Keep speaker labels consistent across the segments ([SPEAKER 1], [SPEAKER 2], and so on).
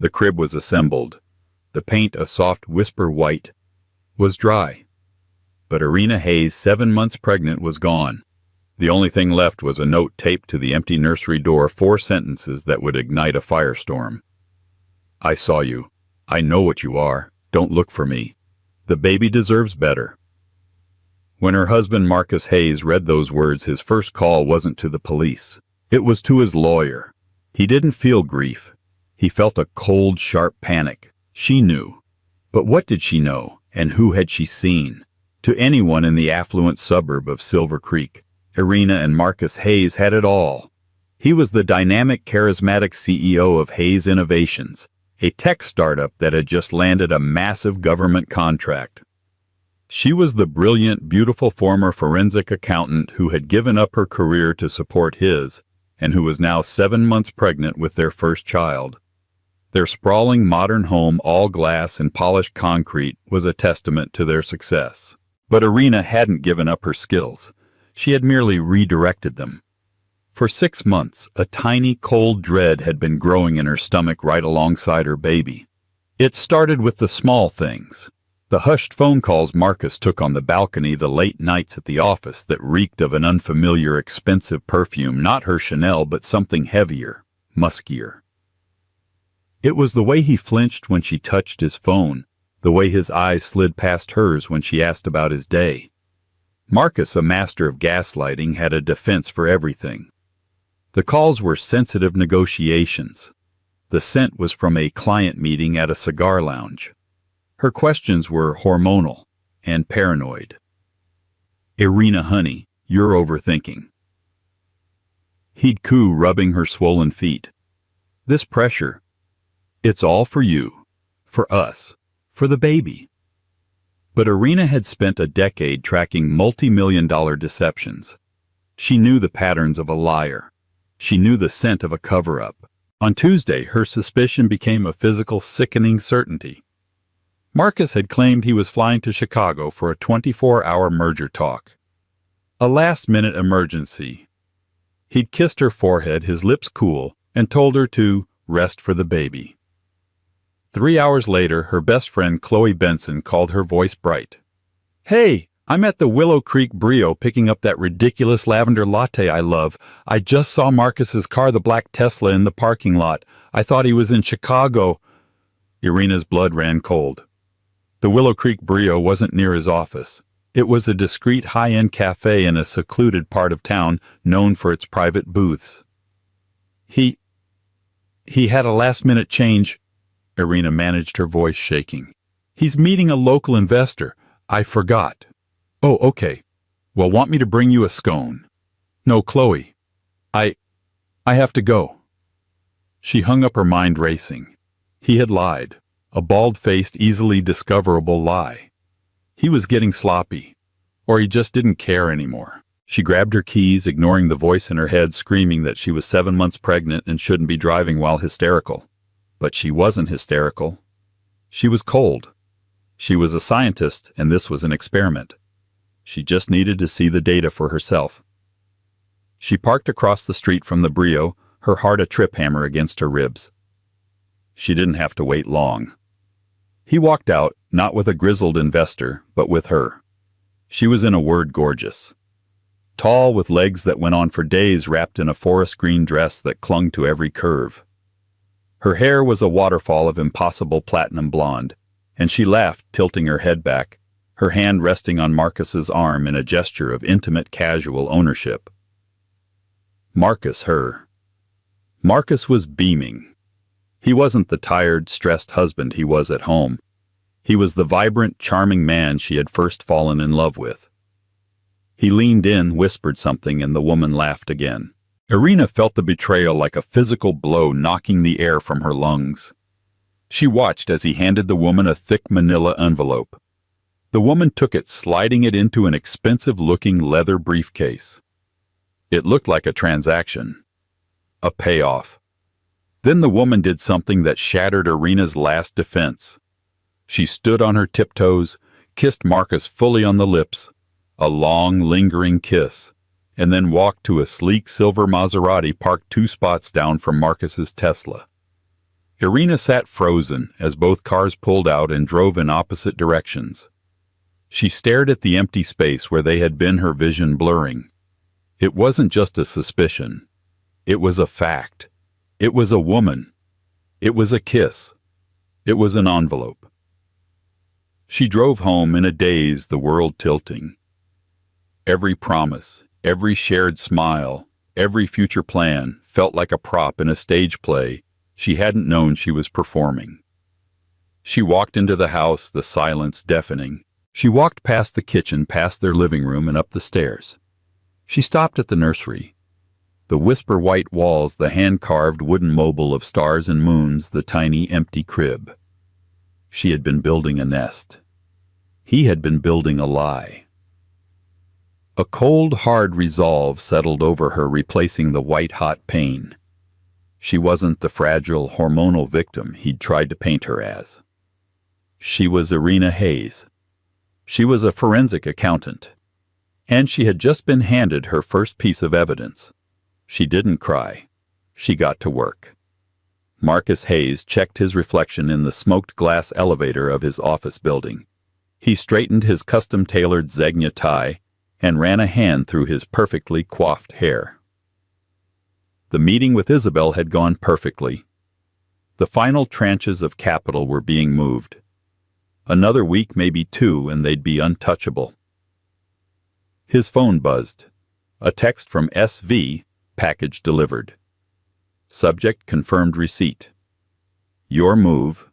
[SPEAKER 1] The crib was assembled. The paint, a soft whisper white, was dry. But Irina Hayes, 7 months pregnant, was gone. The only thing left was a note taped to the empty nursery door, 4 sentences that would ignite a firestorm. I saw you. I know what you are. Don't look for me. The baby deserves better. When her husband Marcus Hayes read those words, his first call wasn't to the police. It was to his lawyer. He didn't feel grief. He felt a cold, sharp panic. She knew. But what did she know, and who had she seen? To anyone in the affluent suburb of Silver Creek, Irina and Marcus Hayes had it all. He was the dynamic, charismatic CEO of Hayes Innovations, a tech startup that had just landed a massive government contract. She was the brilliant, beautiful former forensic accountant who had given up her career to support his, and who was now 7 months pregnant with their first child. Their sprawling modern home, all glass and polished concrete, was a testament to their success. But Irina hadn't given up her skills. She had merely redirected them. For 6 months, a tiny, cold dread had been growing in her stomach right alongside her baby. It started with the small things. The hushed phone calls Marcus took on the balcony, the late nights at the office that reeked of an unfamiliar, expensive perfume, not her Chanel, but something heavier, muskier. It was the way he flinched when she touched his phone, the way his eyes slid past hers when she asked about his day. Marcus, a master of gaslighting, had a defense for everything. The calls were sensitive negotiations. The scent was from a client meeting at a cigar lounge. Her questions were hormonal and paranoid. Irina, honey, you're overthinking. He'd coo, rubbing her swollen feet. This pressure, it's all for you, for us, for the baby. But Irina had spent a decade tracking multi-million-dollar deceptions. She knew the patterns of a liar. She knew the scent of a cover-up. On Tuesday, her suspicion became a physical, sickening certainty. Marcus had claimed he was flying to Chicago for a 24-hour merger talk. A last-minute emergency. He'd kissed her forehead, his lips cool, and told her to rest for the baby. 3 hours later, her best friend Chloe Benson called, her voice bright. Hey, I'm at the Willow Creek Brio picking up that ridiculous lavender latte I love. I just saw Marcus's car, the black Tesla, in the parking lot. I thought he was in Chicago. Irina's blood ran cold. The Willow Creek Brio wasn't near his office. It was a discreet high-end cafe in a secluded part of town known for its private booths. He had a last-minute change. Irina managed, her voice shaking. He's meeting a local investor. I forgot. Oh, okay. Well, want me to bring you a scone? No, Chloe. I have to go. She hung up, her mind racing. He had lied. A bald-faced, easily discoverable lie. He was getting sloppy. Or he just didn't care anymore. She grabbed her keys, ignoring the voice in her head screaming that she was 7 months pregnant and shouldn't be driving while hysterical. But she wasn't hysterical. She was cold. She was a scientist, and this was an experiment. She just needed to see the data for herself. She parked across the street from the Brio, her heart a trip hammer against her ribs. She didn't have to wait long. He walked out, not with a grizzled investor, but with her. She was, in a word, gorgeous. Tall, with legs that went on for days, wrapped in a forest green dress that clung to every curve. Her hair was a waterfall of impossible platinum blonde, and she laughed, tilting her head back, her hand resting on Marcus's arm in a gesture of intimate, casual ownership. Marcus, her. Marcus was beaming. He wasn't the tired, stressed husband he was at home. He was the vibrant, charming man she had first fallen in love with. He leaned in, whispered something, and the woman laughed again. Irina felt the betrayal like a physical blow knocking the air from her lungs. She watched as he handed the woman a thick manila envelope. The woman took it, sliding it into an expensive-looking leather briefcase. It looked like a transaction. A payoff. Then the woman did something that shattered Irina's last defense. She stood on her tiptoes, kissed Marcus fully on the lips, a long, lingering kiss, and then walked to a sleek silver Maserati parked 2 spots down from Marcus's Tesla. Irina sat frozen as both cars pulled out and drove in opposite directions. She stared at the empty space where they had been, her vision blurring. It wasn't just a suspicion. It was a fact. It was a woman. It was a kiss. It was an envelope. She drove home in a daze, the world tilting. Every promise, every shared smile, every future plan felt like a prop in a stage play she hadn't known she was performing. She walked into the house, the silence deafening. She walked past the kitchen, past their living room, and up the stairs. She stopped at the nursery. The whisper-white walls, the hand-carved wooden mobile of stars and moons, the tiny, empty crib. She had been building a nest. He had been building a lie. A cold, hard resolve settled over her, replacing the white-hot pain. She wasn't the fragile, hormonal victim he'd tried to paint her as. She was Irina Hayes. She was a forensic accountant. And she had just been handed her first piece of evidence. She didn't cry. She got to work. Marcus Hayes checked his reflection in the smoked glass elevator of his office building. He straightened his custom-tailored Zegna tie and ran a hand through his perfectly coiffed hair. The meeting with Isabel had gone perfectly. The final tranches of capital were being moved. Another week, maybe two, and they'd be untouchable. His phone buzzed. A text from SV, package delivered. Subject: confirmed receipt. Your move.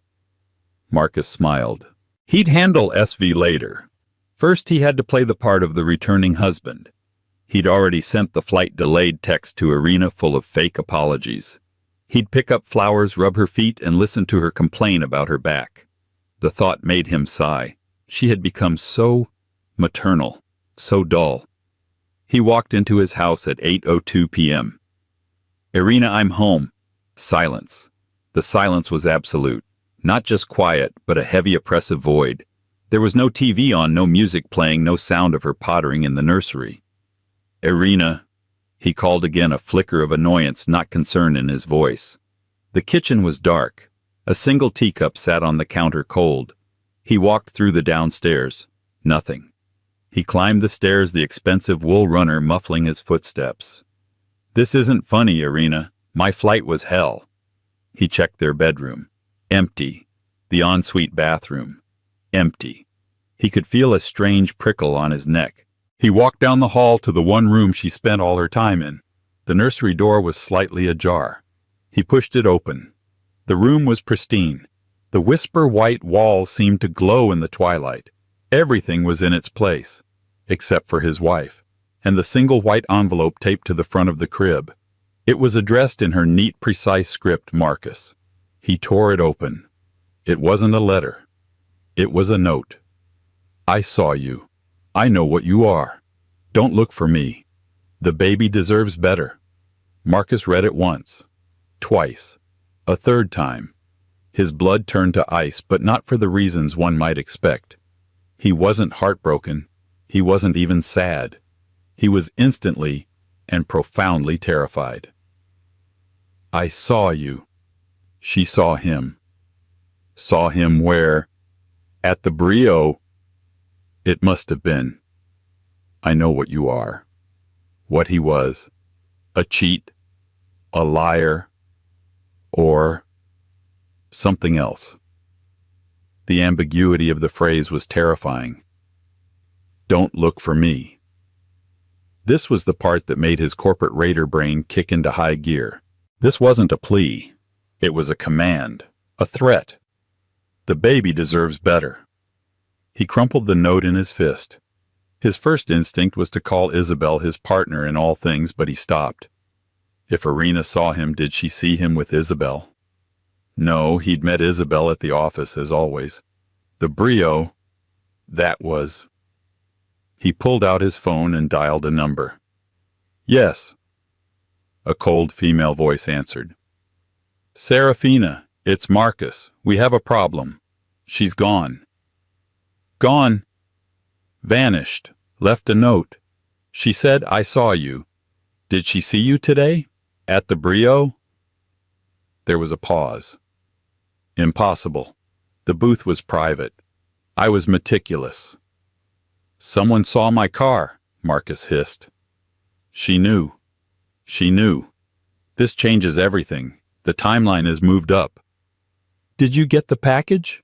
[SPEAKER 1] Marcus smiled. He'd handle SV later. First, he had to play the part of the returning husband. He'd already sent the flight delayed text to Irina full of fake apologies. He'd pick up flowers, rub her feet, and listen to her complain about her back. The thought made him sigh. She had become so maternal, so dull. He walked into his house at 8:02 p.m. Irina, I'm home. Silence. The silence was absolute. Not just quiet, but a heavy, oppressive void. There was no TV on, no music playing, no sound of her pottering in the nursery. Irina, he called again, a flicker of annoyance, not concern in his voice. The kitchen was dark. A single teacup sat on the counter cold. He walked through the downstairs. Nothing. He climbed the stairs, the expensive wool runner muffling his footsteps. This isn't funny, Irina. My flight was hell. He checked their bedroom. Empty. The ensuite bathroom. Empty. He could feel a strange prickle on his neck. He walked down the hall to the one room she spent all her time in. The nursery door was slightly ajar. He pushed it open. The room was pristine. The whisper-white walls seemed to glow in the twilight. Everything was in its place, except for his wife, and the single white envelope taped to the front of the crib. It was addressed in her neat, precise script, Marcus. He tore it open. It wasn't a letter. It was a note. I saw you. I know what you are. Don't look for me. The baby deserves better. Marcus read it once, twice, a third time. His blood turned to ice, but not for the reasons one might expect. He wasn't heartbroken. He wasn't even sad. He was instantly and profoundly terrified. I saw you. She saw him. Saw him where? At the Brio. It must have been. I know what you are. What he was. A cheat. A liar. Or something else. The ambiguity of the phrase was terrifying. Don't look for me. This was the part that made his corporate raider brain kick into high gear. This wasn't a plea. It was a command. A threat. The baby deserves better. He crumpled the note in his fist. His first instinct was to call Isabel his partner in all things, but he stopped. If Irina saw him, did she see him with Isabel? No, he'd met Isabel at the office, as always. The Brio, that was. He pulled out his phone and dialed a number. Yes. A cold female voice answered. Serafina, it's Marcus. We have a problem. She's gone. Gone. Vanished. Left a note. She said, I saw you. Did she see you today? At the Brio? There was a pause. Impossible. The booth was private. I was meticulous. Someone saw my car, Marcus hissed. She knew. She knew. This changes everything. The timeline is moved up. Did you get the package?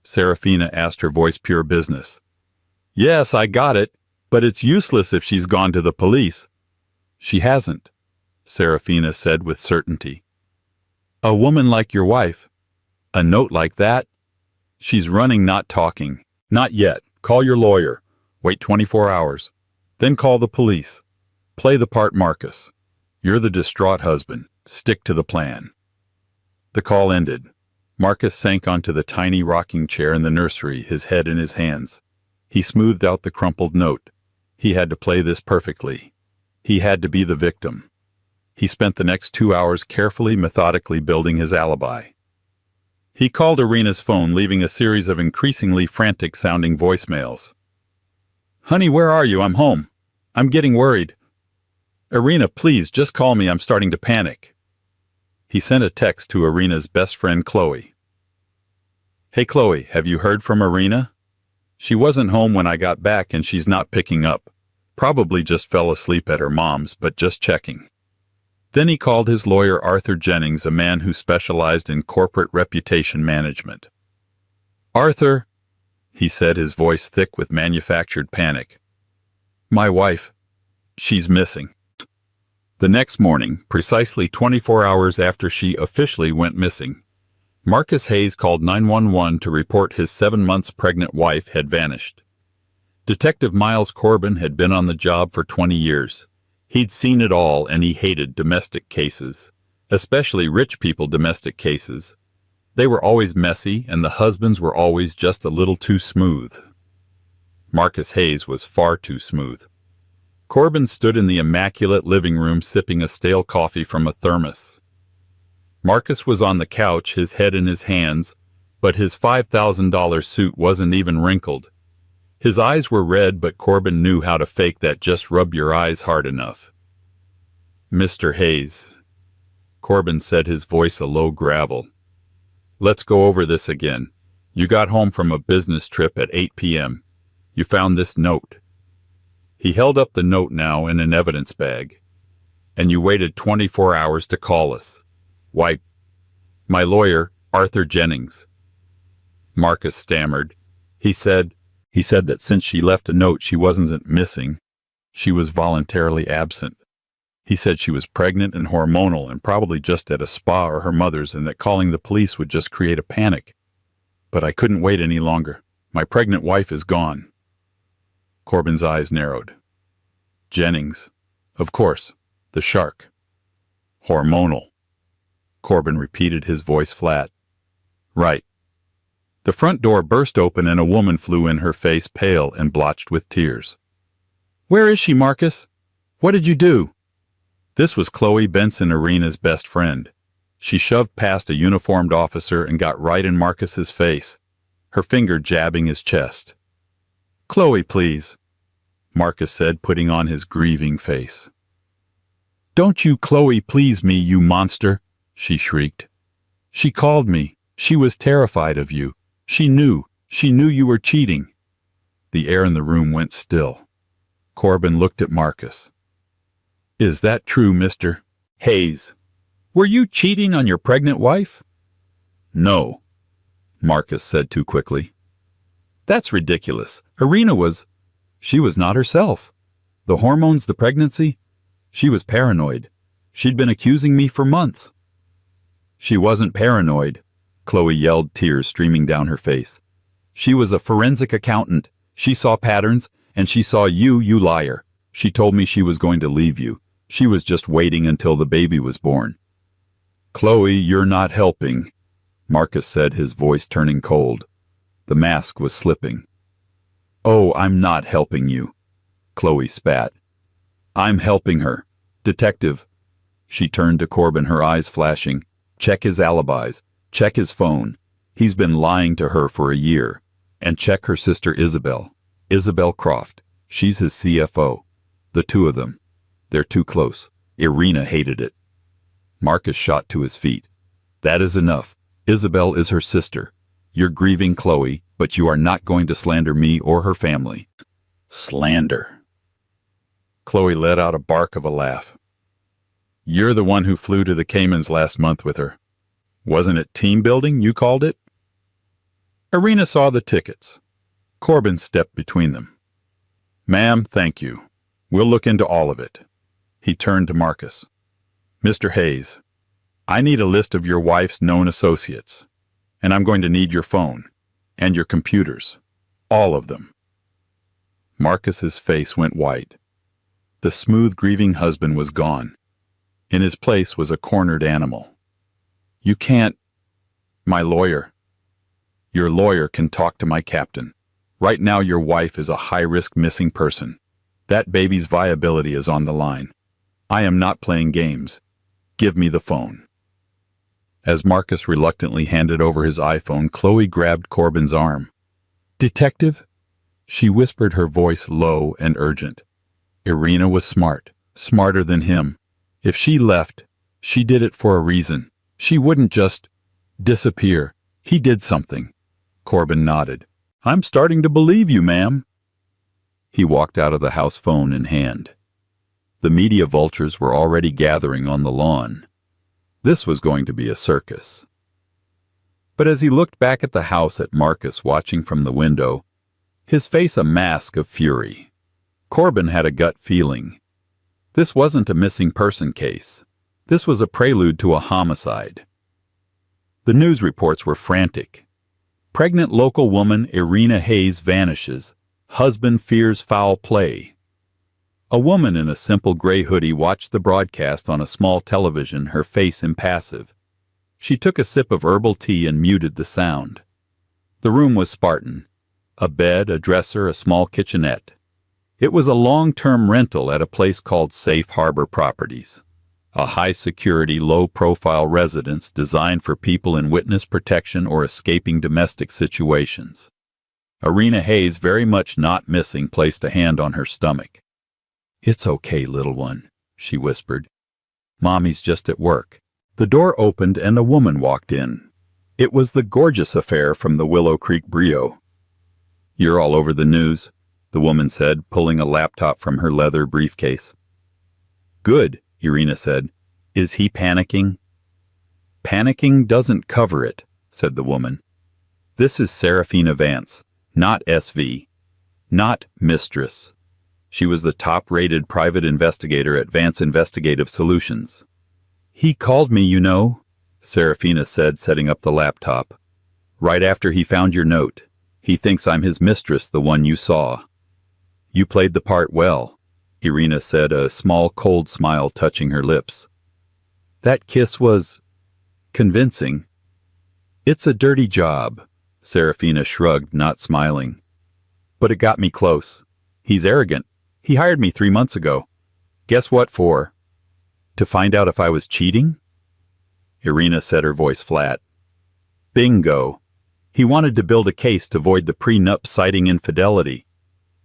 [SPEAKER 1] Serafina asked, her voice pure business. Yes, I got it, but it's useless if she's gone to the police. She hasn't, Serafina said with certainty. A woman like your wife. A note like that? She's running, not talking. Not yet. Call your lawyer. Wait 24 hours. Then call the police. Play the part, Marcus. You're the distraught husband. Stick to the plan. The call ended. Marcus sank onto the tiny rocking chair in the nursery, his head in his hands. He smoothed out the crumpled note. He had to play this perfectly. He had to be the victim. He spent the next 2 hours carefully, methodically building his alibi. He called Irina's phone, leaving a series of increasingly frantic-sounding voicemails. Honey, where are you? I'm home. I'm getting worried. Irina, please, just call me. I'm starting to panic. He sent a text to Irina's best friend, Chloe. Hey, Chloe, have you heard from Irina? She wasn't home when I got back and she's not picking up. Probably just fell asleep at her mom's, but just checking. Then he called his lawyer Arthur Jennings, a man who specialized in corporate reputation management. Arthur, he said, his voice thick with manufactured panic. My wife, she's missing. The next morning, precisely 24 hours after she officially went missing, Marcus Hayes called 911 to report his 7 months pregnant wife had vanished. Detective Miles Corbin had been on the job for 20 years. He'd seen it all, and he hated domestic cases, especially rich people domestic cases. They were always messy, and the husbands were always just a little too smooth. Marcus Hayes was far too smooth. Corbin stood in the immaculate living room sipping a stale coffee from a thermos. Marcus was on the couch, his head in his hands, but his $5,000 suit wasn't even wrinkled. His eyes were red, but Corbin knew how to fake that just rub your eyes hard enough. Mr. Hayes, Corbin said, his voice a low gravel. Let's go over this again. You got home from a business trip at 8 p.m. You found this note. He held up the note now in an evidence bag. And you waited 24 hours to call us. Why, my lawyer, Arthur Jennings. Marcus stammered. He said that since she left a note, she wasn't missing. She was voluntarily absent. He said she was pregnant and hormonal and probably just at a spa or her mother's, and that calling the police would just create a panic. But I couldn't wait any longer. My pregnant wife is gone. Corbin's eyes narrowed. Jennings. Of course. The shark. Hormonal. Corbin repeated, his voice flat. Right. The front door burst open and a woman flew in, her face pale and blotched with tears. Where is she, Marcus? What did you do? This was Chloe Benson, Irina's best friend. She shoved past a uniformed officer and got right in Marcus's face, her finger jabbing his chest. Chloe, please, Marcus said, putting on his grieving face. Don't you Chloe please me, you monster, she shrieked. She called me. She was terrified of you. She knew you were cheating. The air in the room went still. Corbin looked at Marcus. Is that true, Mr. Hayes? Were you cheating on your pregnant wife? No, Marcus said too quickly. That's ridiculous. Irina she was not herself. The hormones, the pregnancy, she was paranoid. She'd been accusing me for months. She wasn't paranoid, Chloe yelled, tears streaming down her face. She was a forensic accountant. She saw patterns, and she saw you liar. She told me she was going to leave you. She was just waiting until the baby was born. Chloe, you're not helping, Marcus said, his voice turning cold. The mask was slipping. Oh, I'm not helping you, Chloe spat. I'm helping her. Detective. She turned to Corbin, her eyes flashing. Check his alibis. Check his phone. He's been lying to her for a year. And check her sister Isabel. Isabel Croft. She's his CFO. The two of them. They're too close. Irina hated it. Marcus shot to his feet. That is enough. Isabel is her sister. You're grieving Chloe, but you are not going to slander me or her family. Slander. Chloe let out a bark of a laugh. You're the one who flew to the Caymans last month with her. Wasn't it team building you called it? Irina saw the tickets. Corbin stepped between them. Ma'am, thank you. We'll look into all of it. He turned to Marcus. Mr. Hayes, I need a list of your wife's known associates, and I'm going to need your phone and your computers, all of them. Marcus's face went white. The smooth, grieving husband was gone. In his place was a cornered animal. You can't. My lawyer. Your lawyer can talk to my captain. Right now your wife is a high-risk missing person. That baby's viability is on the line. I am not playing games. Give me the phone. As Marcus reluctantly handed over his iPhone, Chloe grabbed Corbin's arm. Detective? She whispered, her voice low and urgent. Irina was smart, smarter than him. If she left, she did it for a reason. She wouldn't just disappear. He did something. Corbin nodded. I'm starting to believe you, ma'am. He walked out of the house, phone in hand. The media vultures were already gathering on the lawn. This was going to be a circus. But as he looked back at the house at Marcus watching from the window, his face a mask of fury. Corbin had a gut feeling. This wasn't a missing person case. This was a prelude to a homicide. The news reports were frantic. Pregnant local woman Irina Hayes vanishes. Husband fears foul play. A woman in a simple gray hoodie watched the broadcast on a small television, her face impassive. She took a sip of herbal tea and muted the sound. The room was Spartan. A bed, a dresser, a small kitchenette. It was a long-term rental at a place called Safe Harbor Properties, a high-security, low-profile residence designed for people in witness protection or escaping domestic situations. Irina Hayes, very much not missing, placed a hand on her stomach. It's okay, little one, she whispered. Mommy's just at work. The door opened and a woman walked in. It was the gorgeous affair from the Willow Creek Brio. You're all over the news, the woman said, pulling a laptop from her leather briefcase. Good, Irina said. Is he panicking? Panicking doesn't cover it, said the woman. This is Serafina Vance, not SV, not Mistress. She was the top-rated private investigator at Vance Investigative Solutions. He called me, you know, Serafina said, setting up the laptop. Right after he found your note. He thinks I'm his mistress, the one you saw. You played the part well, Irina said, a small cold smile touching her lips. That kiss was convincing. It's a dirty job, Serafina shrugged, not smiling. But it got me close. He's arrogant. He hired me 3 months ago. Guess what for? To find out if I was cheating? Irina said, her voice flat. Bingo. He wanted to build a case to void the prenup citing infidelity.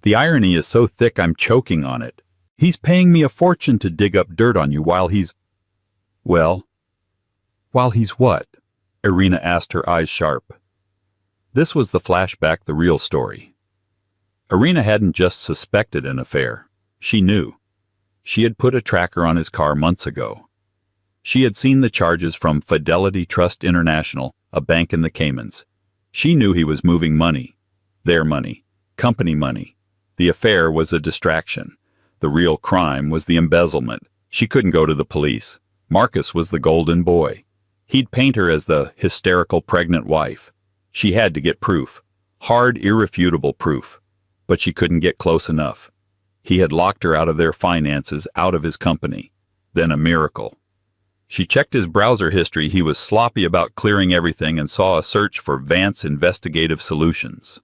[SPEAKER 1] The irony is so thick I'm choking on it. He's paying me a fortune to dig up dirt on you while he's... Well, while he's what? Irina asked, her eyes sharp. This was the flashback, the real story. Irina hadn't just suspected an affair. She knew. She had put a tracker on his car months ago. She had seen the charges from Fidelity Trust International, a bank in the Caymans. She knew he was moving money. Their money. Company money. The affair was a distraction. The real crime was the embezzlement. She couldn't go to the police. Marcus was the golden boy. He'd paint her as the hysterical pregnant wife. She had to get proof. Hard, irrefutable proof. But she couldn't get close enough. He had locked her out of their finances, out of his company. Then a miracle. She checked his browser history. He was sloppy about clearing everything and saw a search for Vance Investigative Solutions.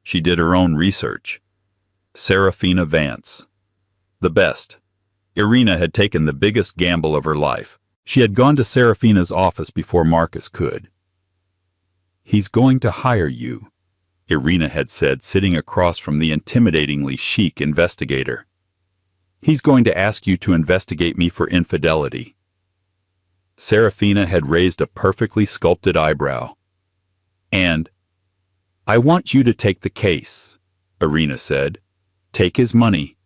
[SPEAKER 1] She did her own research. Serafina Vance. The best. Irina had taken the biggest gamble of her life. She had gone to Serafina's office before Marcus could. He's going to hire you, Irina had said, sitting across from the intimidatingly chic investigator. He's going to ask you to investigate me for infidelity. Serafina had raised a perfectly sculpted eyebrow. "And I want you to take the case," Irina said. "Take his money.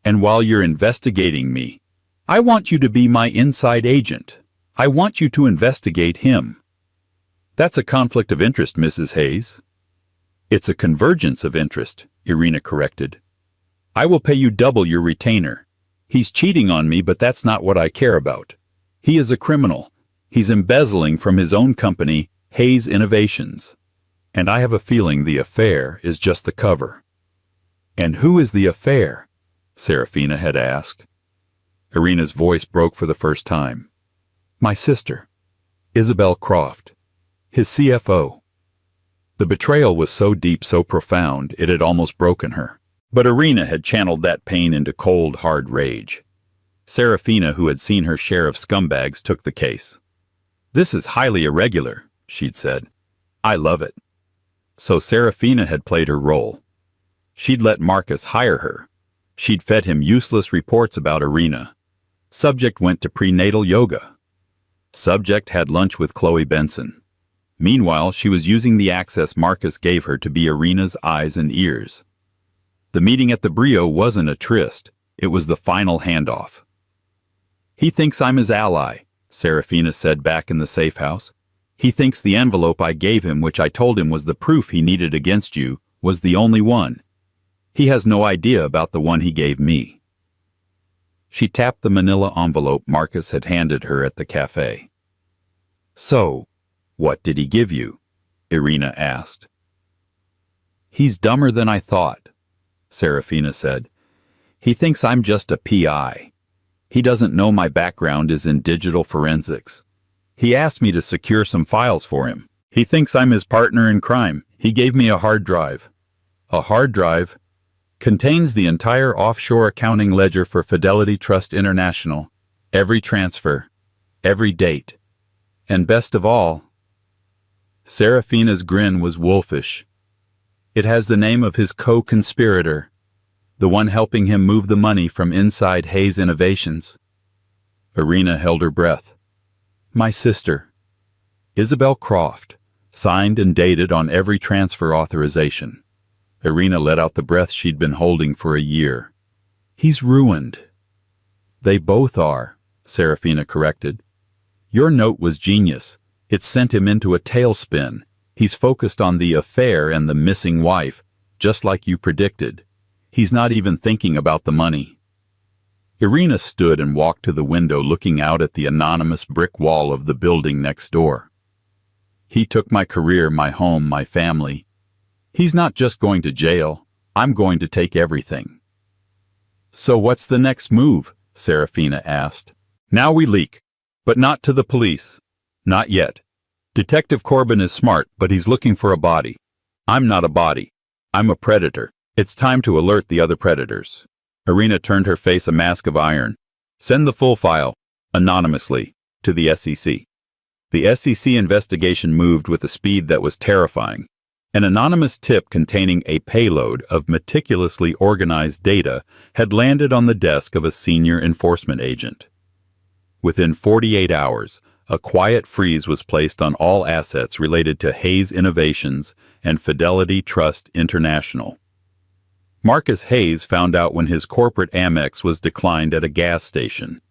[SPEAKER 1] And while you're investigating me, I want you to be my inside agent. I want you to investigate him." "That's a conflict of interest, Mrs. Hayes." "It's a convergence of interest," Irina corrected. "I will pay you double your retainer. He's cheating on me, but that's not what I care about. He is a criminal. He's embezzling from his own company, Hayes Innovations. And I have a feeling the affair is just the cover." "And who is the affair?" Serafina had asked. Irina's voice broke for the first time. "My sister, Isabel Croft, his CFO." The betrayal was so deep, so profound, it had almost broken her. But Irina had channeled that pain into cold, hard rage. Serafina, who had seen her share of scumbags, took the case. "This is highly irregular," she'd said. "I love it." So Serafina had played her role. She'd let Marcus hire her. She'd fed him useless reports about Irina. Subject went to prenatal yoga. Subject had lunch with Chloe Benson. Meanwhile, she was using the access Marcus gave her to be Irina's eyes and ears. The meeting at the Brio wasn't a tryst, it was the final handoff. "He thinks I'm his ally," Serafina said back in the safe house. "He thinks the envelope I gave him, which I told him was the proof he needed against you, was the only one. He has no idea about the one he gave me." She tapped the manila envelope Marcus had handed her at the cafe. "So, what did he give you?" Irina asked. "He's dumber than I thought," Serafina said. "He thinks I'm just a PI. He doesn't know my background is in digital forensics. He asked me to secure some files for him. He thinks I'm his partner in crime. He gave me a hard drive. A hard drive contains the entire offshore accounting ledger for Fidelity Trust International, every transfer, every date. And best of all," Serafina's grin was wolfish, "it has the name of his co-conspirator, the one helping him move the money from inside Hayes Innovations." Irina held her breath. "My sister, Isabel Croft, signed and dated on every transfer authorization." Irina let out the breath she'd been holding for a year. "He's ruined." "They both are," Serafina corrected. "Your note was genius. It sent him into a tailspin. He's focused on the affair and the missing wife, just like you predicted. He's not even thinking about the money." Irina stood and walked to the window, looking out at the anonymous brick wall of the building next door. "He took my career, my home, my family. He's not just going to jail. I'm going to take everything." "So what's the next move?" Serafina asked. "Now we leak. But not to the police. Not yet. Detective Corbin is smart, but he's looking for a body. I'm not a body. I'm a predator. It's time to alert the other predators." Irina turned her face a mask of iron. "Send the full file, anonymously, to the SEC." The SEC investigation moved with a speed that was terrifying. An anonymous tip containing a payload of meticulously organized data had landed on the desk of a senior enforcement agent. Within 48 hours, a quiet freeze was placed on all assets related to Hayes Innovations and Fidelity Trust International. Marcus Hayes found out when his corporate Amex was declined at a gas station.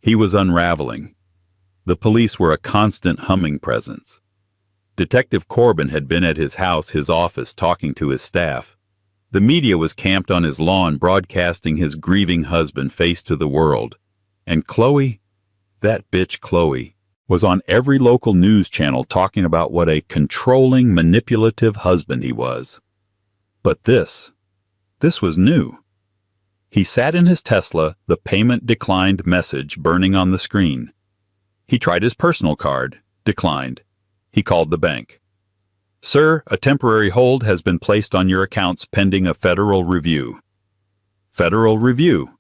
[SPEAKER 1] He was unraveling. The police were a constant humming presence. Detective Corbin had been at his house, his office, talking to his staff. The media was camped on his lawn, broadcasting his grieving husband face to the world. And Chloe, that bitch Chloe, was on every local news channel talking about what a controlling, manipulative husband he was. But this was new. He sat in his Tesla, the payment declined message burning on the screen. He tried his personal card, declined. He called the bank. "Sir, a temporary hold has been placed on your accounts pending a federal review." "Federal review?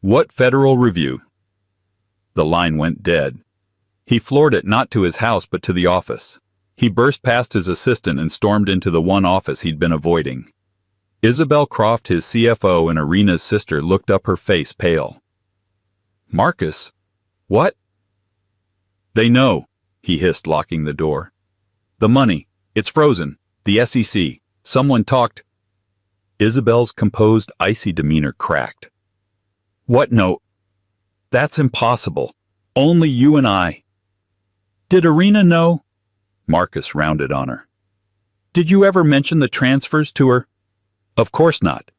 [SPEAKER 1] What federal review?" The line went dead. He floored it not to his house but to the office. He burst past his assistant and stormed into the one office he'd been avoiding. Isabel Croft, his CFO, and Irina's sister looked up, her face pale. "Marcus? What?" They know, he hissed, locking the door. The money. It's frozen. The SEC. Someone talked. Isabel's composed, icy demeanor cracked. What note? That's impossible. Only you and I. Did Irina know? Marcus rounded on her. Did you ever mention the transfers to her? Of course not.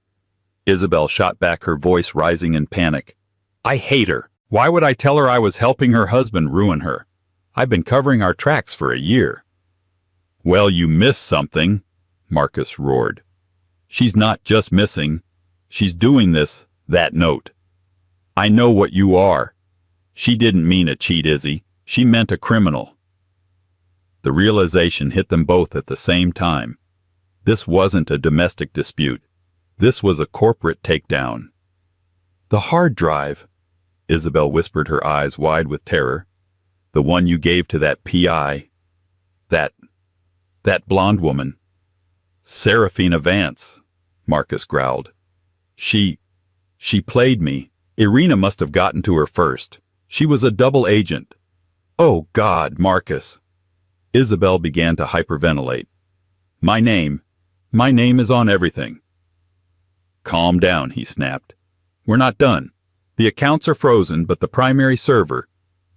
[SPEAKER 1] Isabel shot back, her voice rising in panic. I hate her. Why would I tell her I was helping her husband ruin her? I've been covering our tracks for a year. Well, you missed something, Marcus roared. She's not just missing. She's doing this, that note. I know what you are. She didn't mean a cheat, Izzy. She meant a criminal. The realization hit them both at the same time. This wasn't a domestic dispute. This was a corporate takedown. The hard drive, Isabel whispered, her eyes wide with terror. The one you gave to that PI. That blonde woman. Serafina Vance, Marcus growled. She played me. Irina must have gotten to her first. She was a double agent. Oh, God, Marcus. Isabel began to hyperventilate. My name is on everything. Calm down, he snapped. We're not done. The accounts are frozen, but the primary server,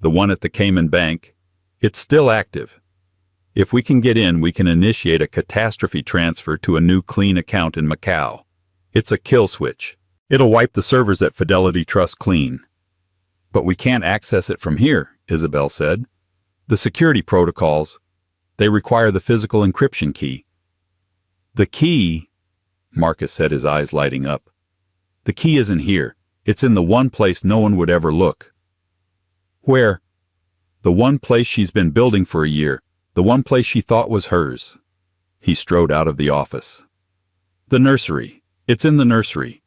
[SPEAKER 1] the one at the Cayman Bank, it's still active. If we can get in, we can initiate a catastrophe transfer to a new clean account in Macau. It's a kill switch. It'll wipe the servers at Fidelity Trust clean. But we can't access it from here, Isabel said. The security protocols, they require the physical encryption key. The key, Marcus said, his eyes lighting up. The key isn't here. It's in the one place no one would ever look. Where? The one place she's been building for a year. The one place she thought was hers. He strode out of the office. The nursery. It's in the nursery.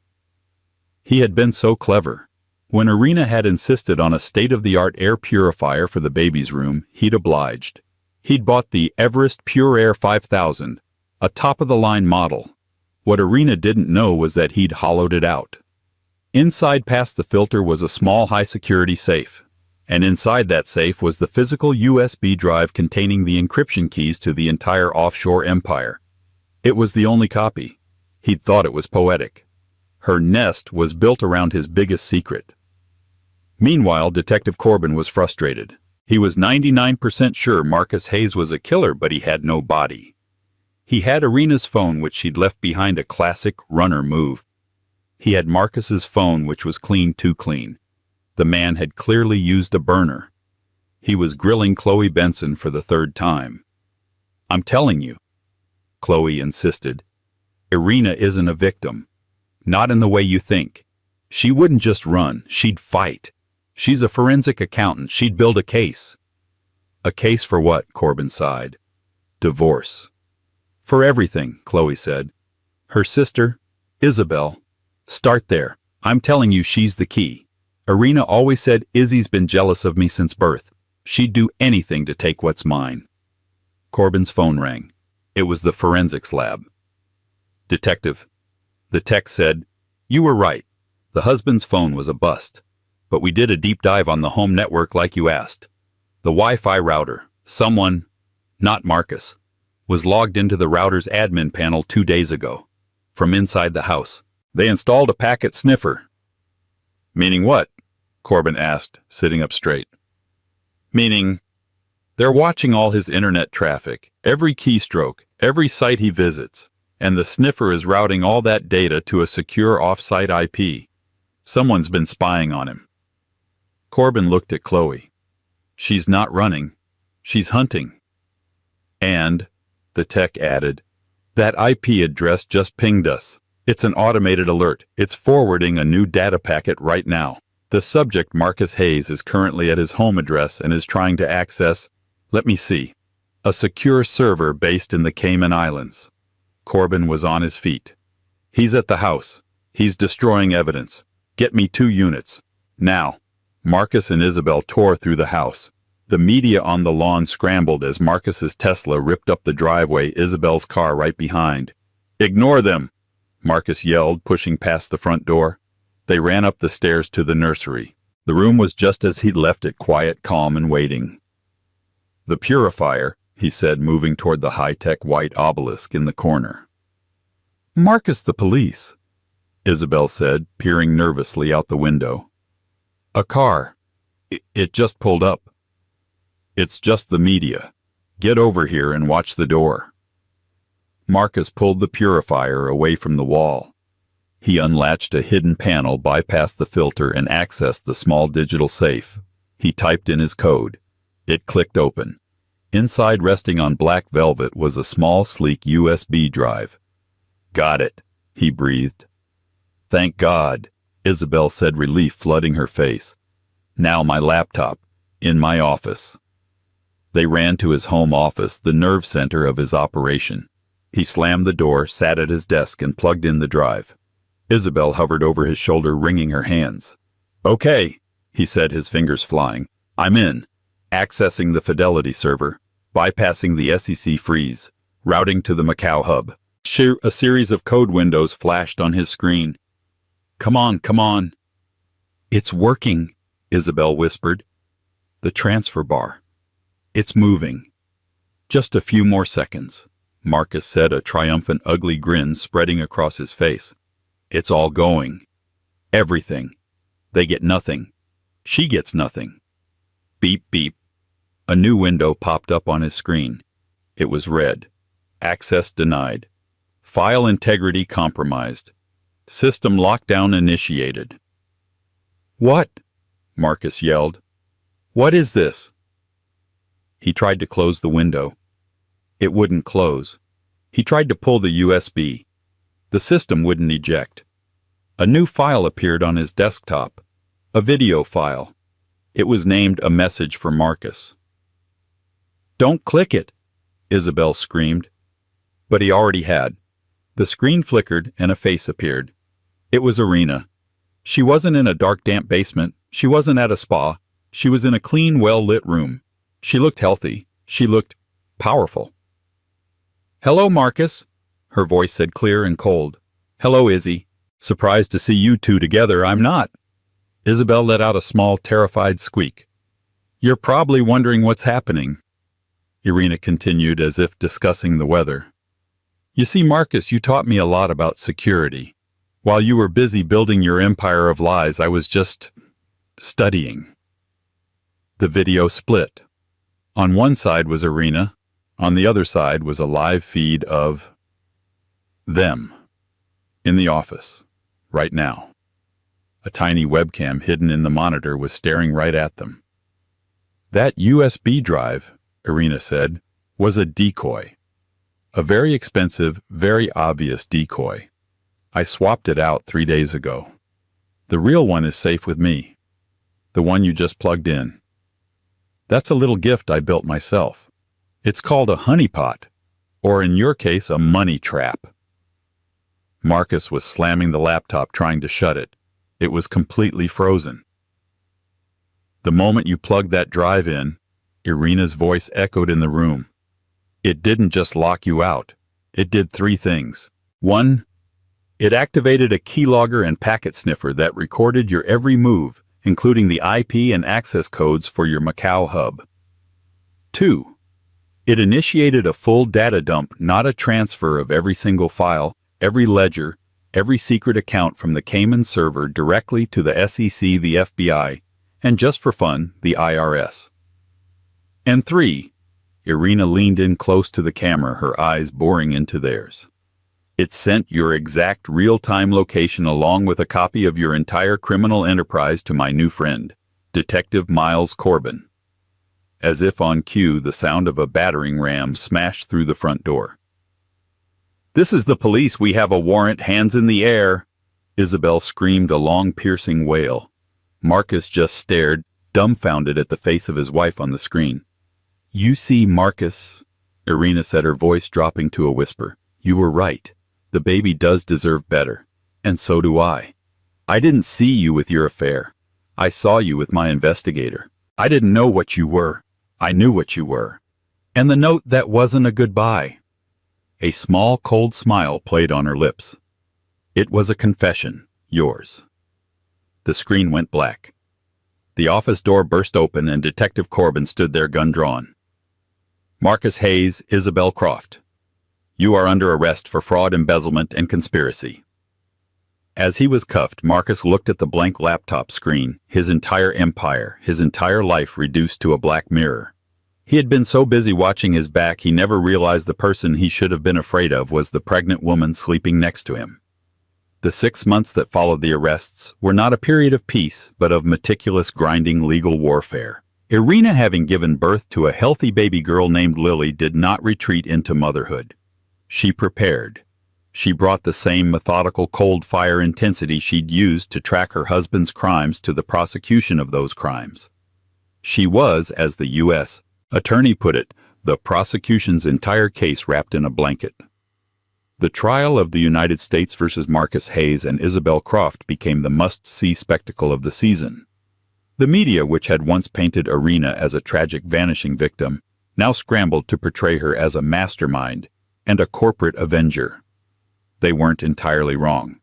[SPEAKER 1] He had been so clever. When Irina had insisted on a state-of-the-art air purifier for the baby's room, he'd obliged. He'd bought the Everest Pure Air 5000, a top-of-the-line model. What Irina didn't know was that he'd hollowed it out. Inside past the filter was a small high-security safe, and inside that safe was the physical USB drive containing the encryption keys to the entire offshore empire. It was the only copy. He'd thought it was poetic. Her nest was built around his biggest secret. Meanwhile, Detective Corbin was frustrated. He was 99% sure Marcus Hayes was a killer, but he had no body. He had Irina's phone, which she'd left behind, a classic runner move. He had Marcus's phone, which was clean, too clean. The man had clearly used a burner. He was grilling Chloe Benson for the third time. I'm telling you, Chloe insisted, Irina isn't a victim. Not in the way you think. She wouldn't just run, she'd fight. She's a forensic accountant. She'd build a case. A case for what? Corbin sighed. Divorce. For everything, Chloe said. Her sister, Isabel. Start there. I'm telling you, she's the key. Irina always said Izzy's been jealous of me since birth. She'd do anything to take what's mine. Corbin's phone rang. It was the forensics lab. Detective. The tech said, you were right. The husband's phone was a bust. But we did a deep dive on the home network like you asked. The Wi-Fi router, someone, not Marcus, was logged into the router's admin panel 2 days ago. From inside the house. They installed a packet sniffer. Meaning what? Corbin asked, sitting up straight. Meaning, they're watching all his internet traffic, every keystroke, every site he visits, and the sniffer is routing all that data to a secure off-site IP. Someone's been spying on him. Corbin looked at Chloe. She's not running. She's hunting. And, the tech added, that IP address just pinged us. It's an automated alert. It's forwarding a new data packet right now. The subject, Marcus Hayes, is currently at his home address and is trying to access, let me see, a secure server based in the Cayman Islands. Corbin was on his feet. He's at the house. He's destroying evidence. Get me 2 units. Now. Marcus and Isabel tore through the house. The media on the lawn scrambled as Marcus's Tesla ripped up the driveway, Isabel's car right behind. Ignore them, Marcus yelled, pushing past the front door. They ran up the stairs to the nursery. The room was just as he'd left it, quiet, calm, and waiting. The purifier, he said, moving toward the high-tech white obelisk in the corner. Marcus, the police, Isabel said, peering nervously out the window. A car. It just pulled up. It's just the media. Get over here and watch the door. Marcus pulled the purifier away from the wall. He unlatched a hidden panel, bypassed the filter, and accessed the small digital safe. He typed in his code. It clicked open. Inside, resting on black velvet, was a small, sleek USB drive. Got it, he breathed. Thank God, Isabel said, relief flooding her face. Now my laptop, in my office. They ran to his home office, the nerve center of his operation. He slammed the door, sat at his desk, and plugged in the drive. Isabel hovered over his shoulder, wringing her hands. Okay, he said, his fingers flying. I'm in. Accessing the Fidelity server, bypassing the SEC freeze, routing to the Macau hub. A series of code windows flashed on his screen. Come on, come on. It's working, Isabel whispered. The transfer bar. It's moving. Just a few more seconds, Marcus said, a triumphant, ugly grin spreading across his face. It's all going. Everything. They get nothing. She gets nothing. Beep, beep. A new window popped up on his screen. It was red. Access denied. File integrity compromised. System lockdown initiated. What? Marcus yelled. What is this? He tried to close the window. It wouldn't close. He tried to pull the USB. The system wouldn't eject. A new file appeared on his desktop. A video file. It was named A Message for Marcus. Don't click it, Isabel screamed. But he already had. The screen flickered and a face appeared. It was Irina. She wasn't in a dark, damp basement. She wasn't at a spa. She was in a clean, well-lit room. She looked healthy. She looked powerful. Hello, Marcus, her voice said, clear and cold. Hello, Izzy. Surprised to see you two together. I'm not. Isabel let out a small, terrified squeak. You're probably wondering what's happening, Irina continued, as if discussing the weather. You see, Marcus, you taught me a lot about security. While you were busy building your empire of lies, I was just studying. The video split. On one side was Irina. On the other side was a live feed of them in the office, right now. A tiny webcam hidden in the monitor was staring right at them. That USB drive, Irina said, was a decoy. A very expensive, very obvious decoy. I swapped it out 3 days ago. The real one is safe with me. The one you just plugged in. That's a little gift I built myself. It's called a honeypot, or in your case, a money trap. Marcus was slamming the laptop, trying to shut it. It was completely frozen. The moment you plugged that drive in, Irina's voice echoed in the room. It didn't just lock you out. It did 3 things. 1, it activated a keylogger and packet sniffer that recorded your every move, including the IP and access codes for your Macau hub. 2, it initiated a full data dump, not a transfer, of every single file, every ledger, every secret account from the Cayman server directly to the SEC, the FBI, and just for fun, the IRS. And 3, Irina leaned in close to the camera, her eyes boring into theirs. It sent your exact real-time location along with a copy of your entire criminal enterprise to my new friend, Detective Miles Corbin. As if on cue, the sound of a battering ram smashed through the front door. This is the police. We have a warrant. Hands in the air. Isabel screamed a long, piercing wail. Marcus just stared, dumbfounded at the face of his wife on the screen. You see, Marcus, Irina said, her voice dropping to a whisper. You were right. The baby does deserve better. And so do I. I didn't see you with your affair. I saw you with my investigator. I didn't know what you were. I knew what you were. And the note that wasn't a goodbye. A small, cold smile played on her lips. It was a confession, yours. The screen went black. The office door burst open and Detective Corbin stood there, gun drawn. Marcus Hayes, Isabel Croft. You are under arrest for fraud, embezzlement, and conspiracy. As he was cuffed, Marcus looked at the blank laptop screen, his entire empire, his entire life reduced to a black mirror. He had been so busy watching his back he never realized the person he should have been afraid of was the pregnant woman sleeping next to him. The 6 months that followed the arrests were not a period of peace, but of meticulous, grinding legal warfare. Irina, having given birth to a healthy baby girl named Lily, did not retreat into motherhood. She prepared. She brought the same methodical cold-fire intensity she'd used to track her husband's crimes to the prosecution of those crimes. She was, as the U.S. attorney put it, the prosecution's entire case wrapped in a blanket. The trial of the United States versus Marcus Hayes and Isabel Croft became the must-see spectacle of the season. The media, which had once painted Irina as a tragic vanishing victim, now scrambled to portray her as a mastermind and a corporate avenger. They weren't entirely wrong.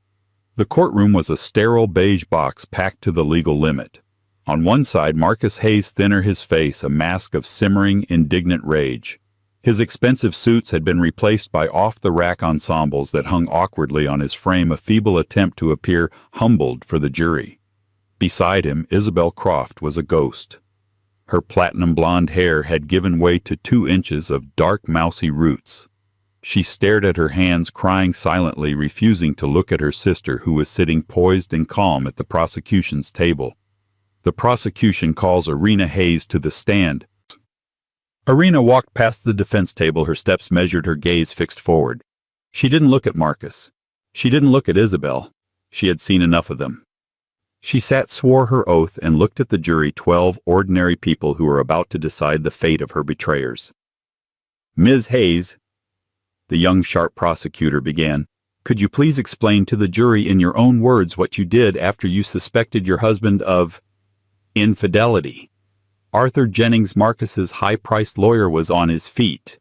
[SPEAKER 1] The courtroom was a sterile beige box packed to the legal limit. On one side, Marcus Hayes, thinner, his face a mask of simmering, indignant rage. His expensive suits had been replaced by off-the-rack ensembles that hung awkwardly on his frame, a feeble attempt to appear humbled for the jury. Beside him, Isabel Croft was a ghost. Her platinum blonde hair had given way to 2 inches of dark, mousy roots. She stared at her hands, crying silently, refusing to look at her sister, who was sitting poised and calm at the prosecution's table. The prosecution calls Irina Hayes to the stand. Irina walked past the defense table, her steps measured, her gaze fixed forward. She didn't look at Marcus. She didn't look at Isabel. She had seen enough of them. She sat, swore her oath, and looked at the jury, 12 ordinary people who were about to decide the fate of her betrayers. Ms. Hayes, the young, sharp prosecutor began, could you please explain to the jury in your own words what you did after you suspected your husband of infidelity? Arthur Jennings, Marcus's high-priced lawyer, was on his feet.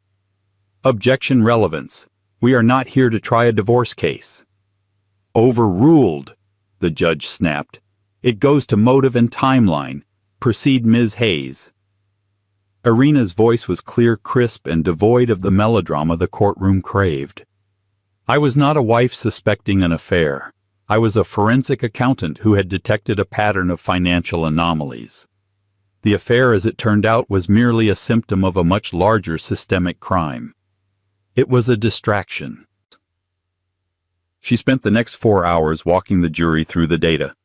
[SPEAKER 1] Objection, relevance. We are not here to try a divorce case. Overruled, the judge snapped. It goes to motive and timeline. Proceed, Ms. Hayes. Irina's voice was clear, crisp, and devoid of the melodrama the courtroom craved. I was not a wife suspecting an affair. I was a forensic accountant who had detected a pattern of financial anomalies. The affair, as it turned out, was merely a symptom of a much larger systemic crime. It was a distraction. She spent the next 4 hours walking the jury through the data.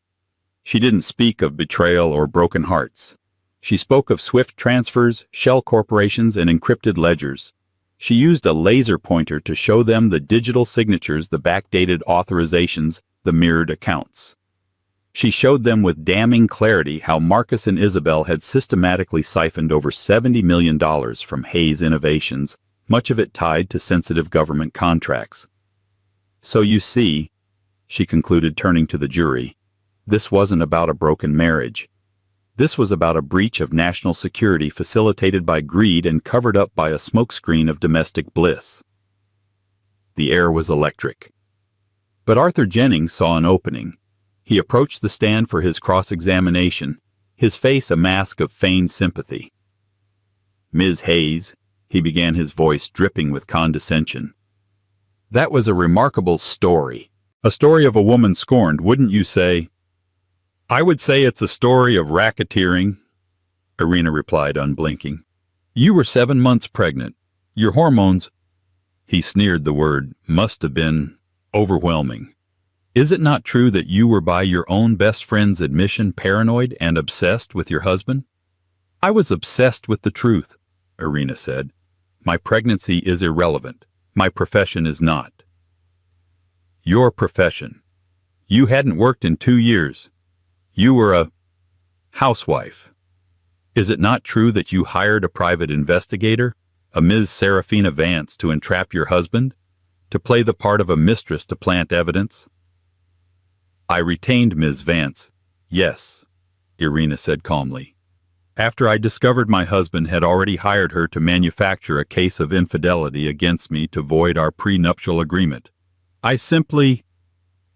[SPEAKER 1] She didn't speak of betrayal or broken hearts. She spoke of swift transfers, shell corporations, and encrypted ledgers. She used a laser pointer to show them the digital signatures, the backdated authorizations, the mirrored accounts. She showed them with damning clarity how Marcus and Isabel had systematically siphoned over $70 million from Hayes Innovations, much of it tied to sensitive government contracts. So you see, she concluded, turning to the jury, this wasn't about a broken marriage. This was about a breach of national security facilitated by greed and covered up by a smokescreen of domestic bliss. The air was electric. But Arthur Jennings saw an opening. He approached the stand for his cross-examination, his face a mask of feigned sympathy. Ms. Hayes, he began, his voice dripping with condescension. That was a remarkable story. A story of a woman scorned, wouldn't you say? I would say it's a story of racketeering, Irina replied, unblinking. You were 7 months pregnant. Your hormones, he sneered, the word must have been overwhelming. Is it not true that you were, by your own best friend's admission, paranoid and obsessed with your husband? I was obsessed with the truth, Irina said. My pregnancy is irrelevant. My profession is not. Your profession. You hadn't worked in 2 years. You were a housewife. Is it not true that you hired a private investigator, a Ms. Serafina Vance, to entrap your husband, to play the part of a mistress to plant evidence? I retained Ms. Vance, yes, Irina said calmly. After I discovered my husband had already hired her to manufacture a case of infidelity against me to void our prenuptial agreement, I simply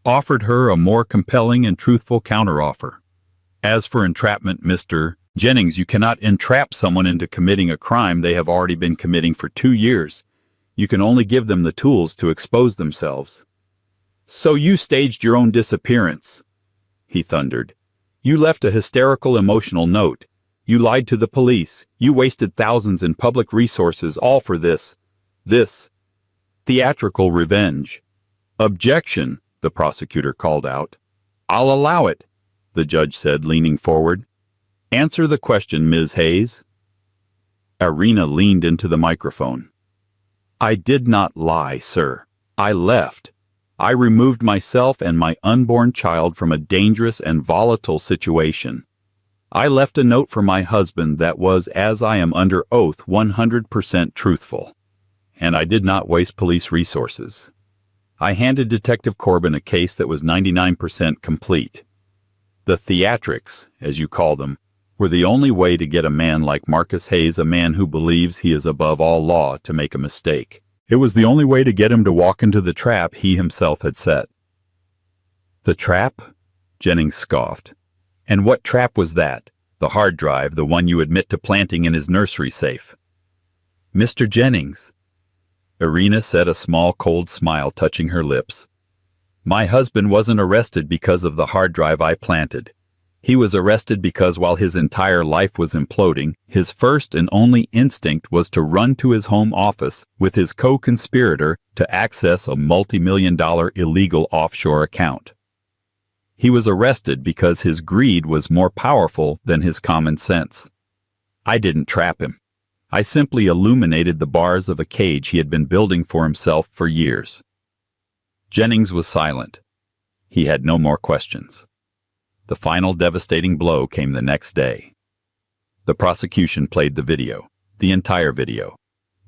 [SPEAKER 1] offered her a more compelling and truthful counteroffer. As for entrapment, Mr. Jennings, you cannot entrap someone into committing a crime they have already been committing for 2 years. You can only give them the tools to expose themselves. So you staged your own disappearance, he thundered. You left a hysterical emotional note. You lied to the police. You wasted thousands in public resources, all for this theatrical revenge. Objection, the prosecutor called out. I'll allow it, the judge said, leaning forward. Answer the question, Ms. Hayes. Irina leaned into the microphone. I did not lie, sir. I left. I removed myself and my unborn child from a dangerous and volatile situation. I left a note for my husband that was, as I am under oath, 100% truthful. And I did not waste police resources. I handed Detective Corbin a case that was 99% complete. The theatrics, as you call them, were the only way to get a man like Marcus Hayes, a man who believes he is above all law, to make a mistake. It was the only way to get him to walk into the trap he himself had set. The trap? Jennings scoffed. And what trap was that? The hard drive, the one you admit to planting in his nursery safe. Mr. Jennings. Irina said, a small, cold smile touching her lips. My husband wasn't arrested because of the hard drive I planted. He was arrested because while his entire life was imploding, his first and only instinct was to run to his home office with his co-conspirator to access a multi-million-dollar illegal offshore account. He was arrested because his greed was more powerful than his common sense. I didn't trap him. I simply illuminated the bars of a cage he had been building for himself for years. Jennings was silent. He had no more questions. The final devastating blow came the next day. The prosecution played the video, the entire video,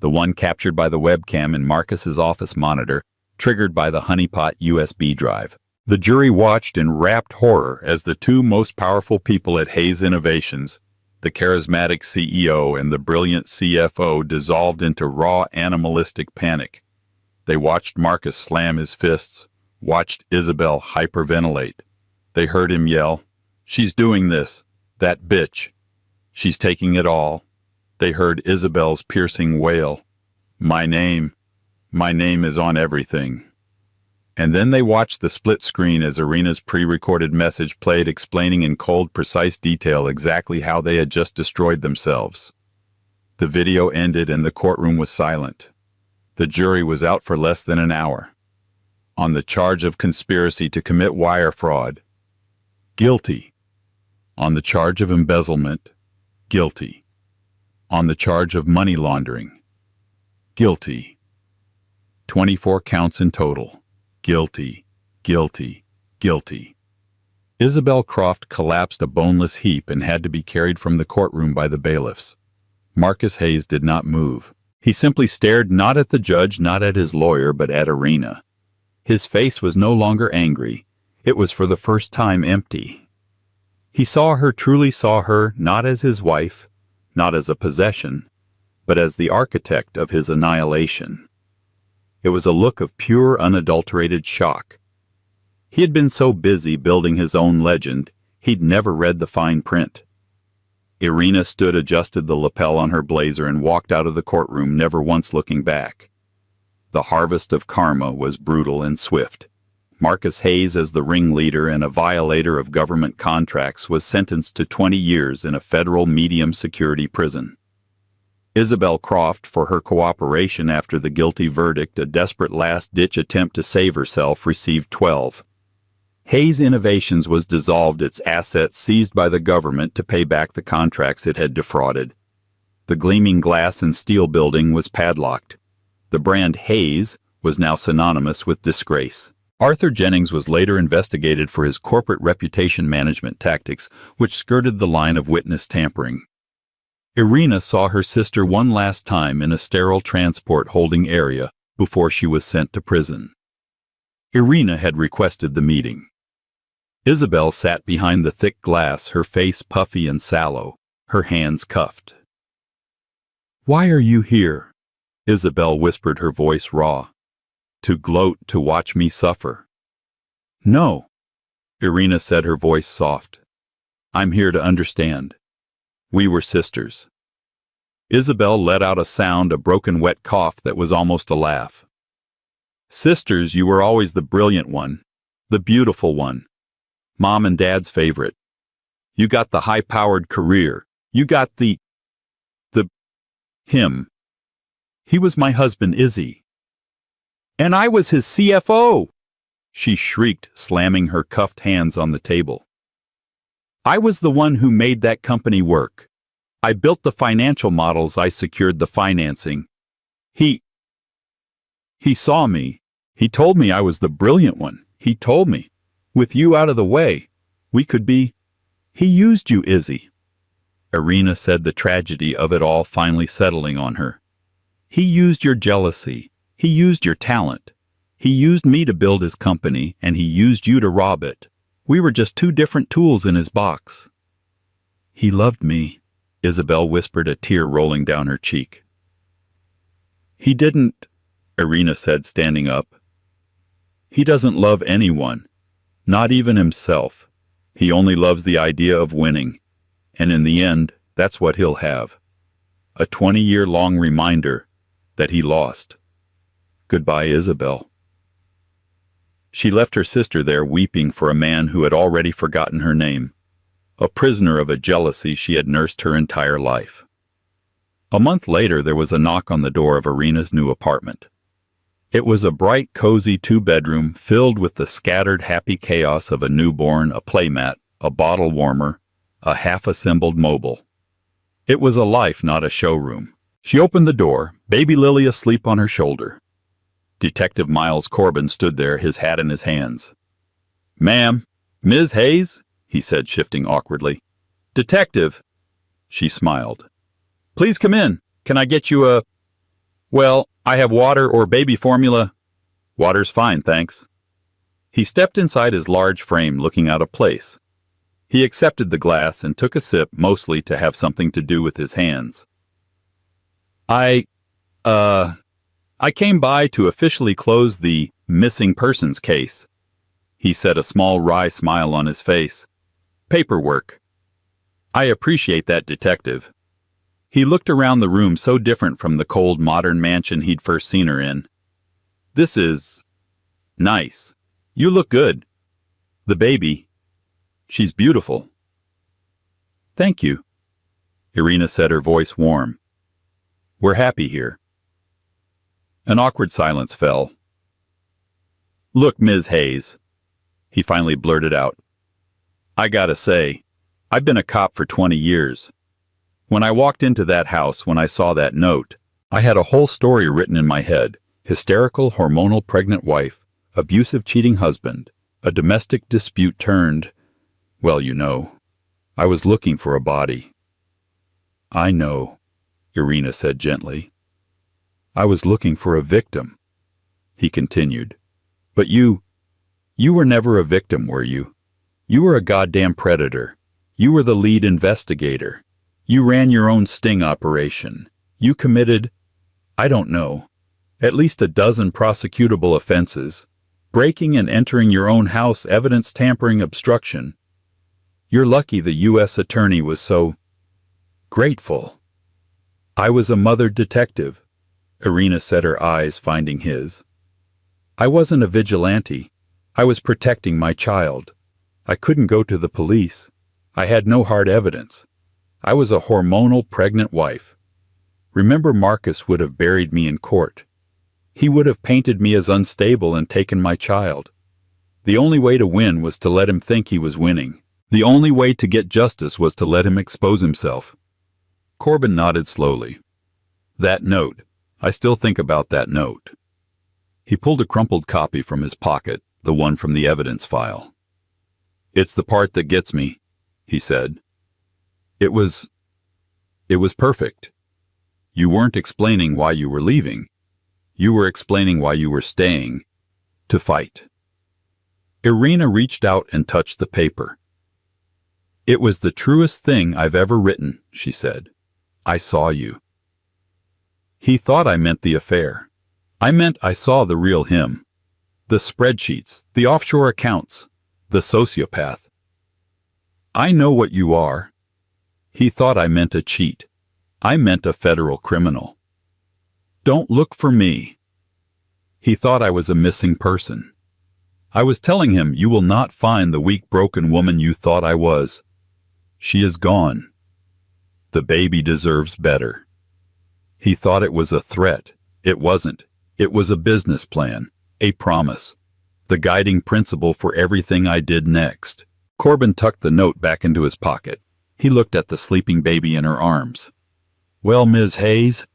[SPEAKER 1] the one captured by the webcam in Marcus's office monitor, triggered by the honeypot USB drive. The jury watched in rapt horror as the two most powerful people at Hayes Innovations, the charismatic CEO and the brilliant CFO, dissolved into raw animalistic panic. They watched Marcus slam his fists, watched Isabel hyperventilate. They heard him yell, "She's doing this, that bitch. She's taking it all." They heard Isabel's piercing wail, my name is on everything." And then they watched the split screen as Irina's pre-recorded message played, explaining in cold, precise detail exactly how they had just destroyed themselves. The video ended and the courtroom was silent. The jury was out for less than an hour. On the charge of conspiracy to commit wire fraud, guilty. On the charge of embezzlement, guilty. On the charge of money laundering, guilty. 24 counts in total. Guilty, guilty, guilty. Isabel Croft collapsed a boneless heap and had to be carried from the courtroom by the bailiffs. Marcus Hayes did not move. He simply stared not at the judge, not at his lawyer, but at Irina. His face was no longer angry. It was for the first time empty. He truly saw her, not as his wife, not as a possession, but as the architect of his annihilation. It was a look of pure, unadulterated shock. He had been so busy building his own legend, he'd never read the fine print. Irina stood, adjusted the lapel on her blazer, and walked out of the courtroom, never once looking back. The harvest of karma was brutal and swift. Marcus Hayes, as the ringleader and a violator of government contracts, was sentenced to 20 years in a federal medium-security prison. Isabel Croft, for her cooperation after the guilty verdict, a desperate last-ditch attempt to save herself, received 12. Hayes Innovations was dissolved, its assets seized by the government to pay back the contracts it had defrauded. The gleaming glass and steel building was padlocked. The brand Hayes was now synonymous with disgrace. Arthur Jennings was later investigated for his corporate reputation management tactics, which skirted the line of witness tampering. Irina saw her sister one last time in a sterile transport holding area before she was sent to prison. Irina had requested the meeting. Isabel sat behind the thick glass, her face puffy and sallow, her hands cuffed. "Why are you here?" Isabel whispered, her voice raw. "To gloat, to watch me suffer." "No," Irina said, her voice soft. "I'm here to understand." We were sisters. Isabel let out a sound, a broken wet cough that was almost a laugh. Sisters, you were always the brilliant one, the beautiful one, Mom and Dad's favorite. You got the high-powered career. You got him. He was my husband, Izzy. And I was his CFO, she shrieked, slamming her cuffed hands on the table. I was the one who made that company work. I built the financial models, I secured the financing. He saw me. He told me I was the brilliant one. He told me, with you out of the way, we could be. He used you, Izzy. Irina said, the tragedy of it all finally settling on her. He used your jealousy. He used your talent. He used me to build his company, and he used you to rob it. We were just two different tools in his box. He loved me, Isabel whispered, a tear rolling down her cheek. He didn't, Irina said, standing up. He doesn't love anyone, not even himself. He only loves the idea of winning. And in the end, that's what he'll have. A 20-year-long reminder that he lost. Goodbye, Isabel. She left her sister there weeping for a man who had already forgotten her name, a prisoner of a jealousy she had nursed her entire life. A month later, there was a knock on the door of Irina's new apartment. It was a bright, cozy two-bedroom filled with the scattered, happy chaos of a newborn, a playmat, a bottle warmer, a half-assembled mobile. It was a life, not a showroom. She opened the door, baby Lily asleep on her shoulder. Detective Miles Corbin stood there, his hat in his hands. "Ma'am, Ms. Hayes?" he said, shifting awkwardly. "Detective." She smiled. "Please come in. Can I get you a... Well, I have water or baby formula." "Water's fine, thanks." He stepped inside his large frame, looking out of place. He accepted the glass and took a sip, mostly to have something to do with his hands. I came by to officially close the missing persons case," he said, a small wry smile on his face. "Paperwork." "I appreciate that, Detective." He looked around the room, so different from the cold, modern mansion he'd first seen her in. "This is... nice. You look good. The baby... she's beautiful." "Thank you," Irina said, her voice warm. "We're happy here." An awkward silence fell. "Look, Ms. Hayes," he finally blurted out. "I gotta say, I've been a cop for 20 years. When I walked into that house, when I saw that note, I had a whole story written in my head. Hysterical, hormonal pregnant wife, abusive cheating husband, a domestic dispute turned... well, you know, I was looking for a body." "I know," Irina said gently. "I was looking for a victim," he continued. "But you were never a victim, were you? You were a goddamn predator. You were the lead investigator. You ran your own sting operation. You committed, I don't know, at least a dozen prosecutable offenses, breaking and entering your own house, evidence tampering, obstruction. You're lucky the U.S. attorney was so grateful." "I was a mother detective," Irina said, her eyes finding his. "I wasn't a vigilante. I was protecting my child. I couldn't go to the police. I had no hard evidence. I was a hormonal pregnant wife. Remember, Marcus would have buried me in court. He would have painted me as unstable and taken my child. The only way to win was to let him think he was winning. The only way to get justice was to let him expose himself." Corbin nodded slowly. "That note. I still think about that note." He pulled a crumpled copy from his pocket, the one from the evidence file. "It's the part that gets me," he said. It was perfect. You weren't explaining why you were leaving. You were explaining why you were staying. To fight." Irina reached out and touched the paper. "It was the truest thing I've ever written," she said. "I saw you." He thought I meant the affair. I meant I saw the real him. The spreadsheets, the offshore accounts, the sociopath. "I know what you are," He thought I meant a cheat. I meant a federal criminal. Don't look for me. He thought I was a missing person. I was telling him, you will not find the weak, broken woman you thought I was. She is gone. The baby deserves better. He thought it was a threat. It wasn't. It was a business plan, a promise, the guiding principle for everything I did next. Corbin tucked the note back into his pocket. He looked at the sleeping baby in her arms. Well, Ms. Hayes,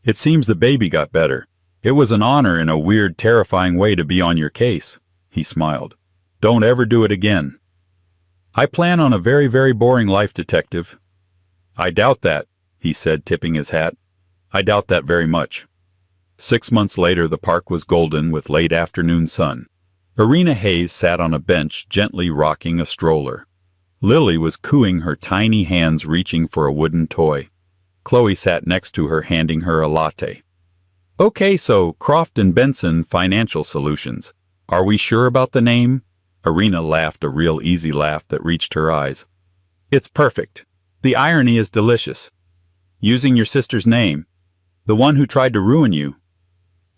[SPEAKER 1] it seems the baby got better. It was an honor in a weird, terrifying way to be on your case. He smiled. Don't ever do it again. I plan on a very, very boring life, detective. I doubt that, he said, tipping his hat. I doubt that very much. 6 months later, the park was golden with late afternoon sun. Irina Hayes sat on a bench, gently rocking a stroller. Lily was cooing, her tiny hands reaching for a wooden toy. Chloe sat next to her, handing her a latte. Okay, so Croft and Benson Financial Solutions. Are we sure about the name? Irina laughed, a real easy laugh that reached her eyes. It's perfect. The irony is delicious. Using your sister's name, the one who tried to ruin you.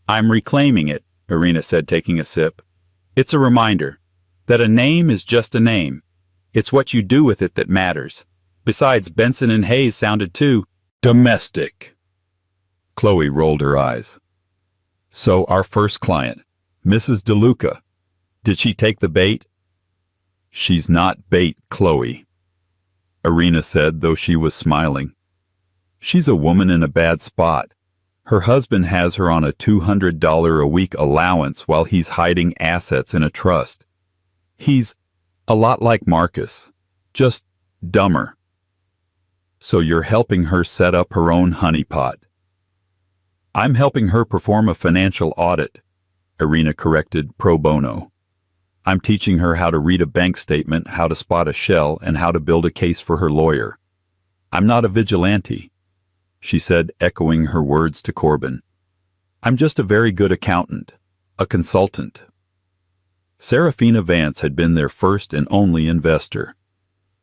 [SPEAKER 1] I'm reclaiming it, Irina said, taking a sip. It's a reminder that a name is just a name. It's what you do with it that matters. Besides, Benson and Hayes sounded too domestic. Chloe rolled her eyes. So our first client, Mrs. DeLuca, did she take the bait? She's not bait, Chloe, Irina said, though she was smiling. She's a woman in a bad spot. Her husband has her on a $200 a week allowance while he's hiding assets in a trust. He's a lot like Marcus, just dumber. So you're helping her set up her own honeypot. I'm helping her perform a financial audit, Irina corrected, pro bono. I'm teaching her how to read a bank statement, how to spot a shell, and how to build a case for her lawyer. I'm not a vigilante, she said, echoing her words to Corbin. I'm just a very good accountant, a consultant. Serafina Vance had been their first and only investor.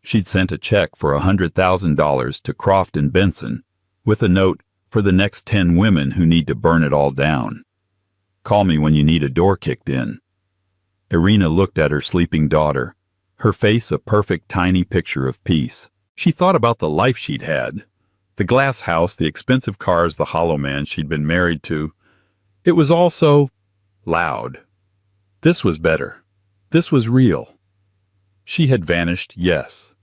[SPEAKER 1] She'd sent a check for $100,000 to Croft and Benson with a note for the next 10 women who need to burn it all down. Call me when you need a door kicked in. Irina looked at her sleeping daughter, her face a perfect tiny picture of peace. She thought about the life she'd had, the glass house, the expensive cars, the hollow man she'd been married to. It was all so loud. This was better. This was real. She had vanished, yes.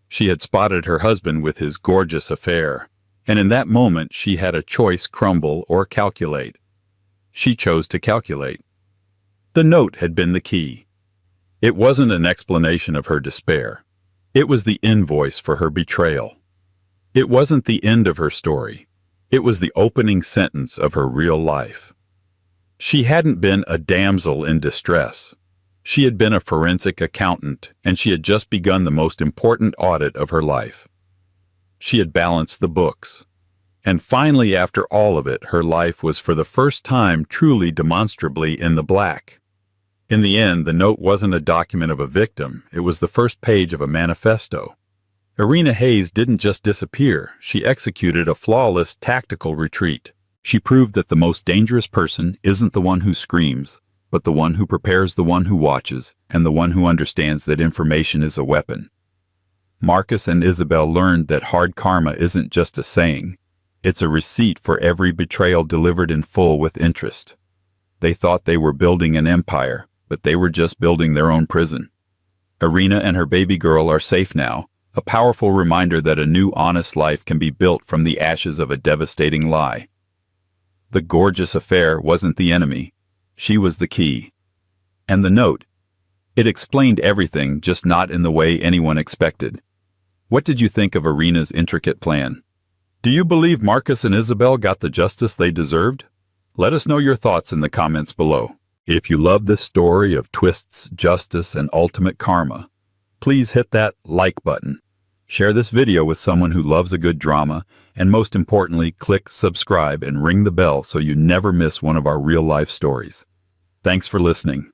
[SPEAKER 1] She had spotted her husband with his gorgeous affair, and in that moment she had a choice: crumble or calculate. She chose to calculate. The note had been the key. It wasn't an explanation of her despair. It was the invoice for her betrayal. It wasn't the end of her story. It was the opening sentence of her real life. She hadn't been a damsel in distress. She had been a forensic accountant, and she had just begun the most important audit of her life. She had balanced the books. And finally, after all of it, her life was for the first time truly demonstrably in the black. In the end, the note wasn't a document of a victim. It was the first page of a manifesto. Irina Hayes didn't just disappear. She executed a flawless tactical retreat. She proved that the most dangerous person isn't the one who screams, but the one who prepares, the one who watches, and the one who understands that information is a weapon. Marcus and Isabel learned that hard karma isn't just a saying. It's a receipt for every betrayal delivered in full with interest. They thought they were building an empire, but they were just building their own prison. Irina and her baby girl are safe now, a powerful reminder that a new honest life can be built from the ashes of a devastating lie. The gorgeous affair wasn't the enemy. She was the key. And the note, it explained everything, just not in the way anyone expected. What did you think of Irina's intricate plan? Do you believe Marcus and Isabel got the justice they deserved? Let us know your thoughts in the comments below. If you love this story of twists, justice, and ultimate karma, please hit that like button. Share this video with someone who loves a good drama, and most importantly, click subscribe and ring the bell so you never miss one of our real-life stories. Thanks for listening.